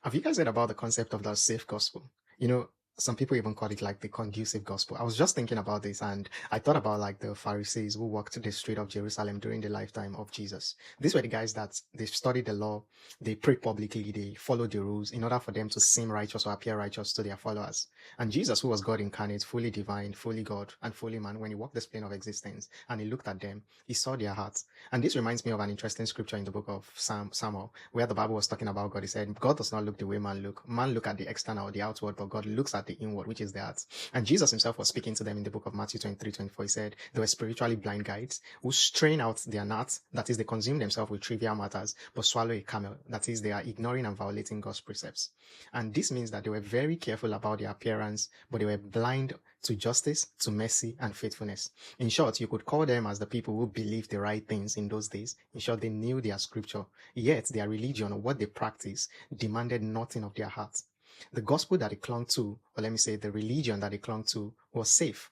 Have you guys heard about the concept of the safe gospel? You know, some people even call it like the conducive gospel. I was just thinking about this and I thought about like the Pharisees who walked the street of Jerusalem during the lifetime of Jesus. These were the guys that they studied the law, they prayed publicly, they followed the rules in order for them to seem righteous or appear righteous to their followers. And Jesus, who was God incarnate, fully divine, fully God, and fully man, when he walked this plane of existence and he looked at them, he saw their hearts. And this reminds me of an interesting scripture in the book of Samuel, where the Bible was talking about God. He said, God does not look the way man look. Man look at the external, the outward, but God looks at the inward, which is the heart. And Jesus himself was speaking to them in the book of Matthew 23:24. He said, they were spiritually blind guides who strain out their gnats, that is, they consume themselves with trivial matters, but swallow a camel, that is, they are ignoring and violating God's precepts. And this means that they were very careful about their appearance, but they were blind to justice, to mercy, and faithfulness. In short, you could call them as the people who believed the right things in those days. In short, they knew their scripture, yet their religion or what they practiced demanded nothing of their hearts. The gospel that they clung to, or let me say the religion that they clung to, was safe.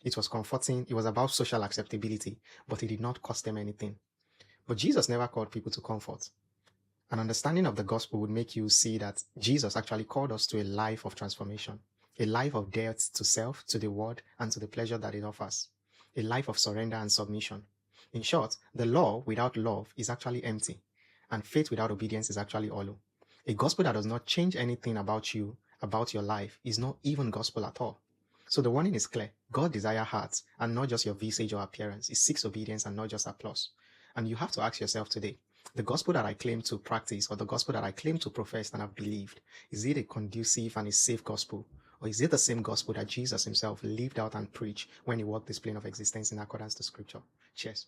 It was comforting, it was about social acceptability, but it did not cost them anything. But Jesus never called people to comfort. An understanding of the gospel would make you see that Jesus actually called us to a life of transformation, a life of death to self, to the world, and to the pleasure that it offers, a life of surrender and submission. In short, the law without love is actually empty, and faith without obedience is actually hollow. A gospel that does not change anything about you, about your life, is not even gospel at all. So the warning is clear. God desires hearts and not just your visage or appearance. He seeks obedience and not just applause. And you have to ask yourself today, the gospel that I claim to practice or the gospel that I claim to profess and have believed, is it a conducive and a safe gospel? Or is it the same gospel that Jesus himself lived out and preached when he walked this plane of existence in accordance to scripture? Cheers.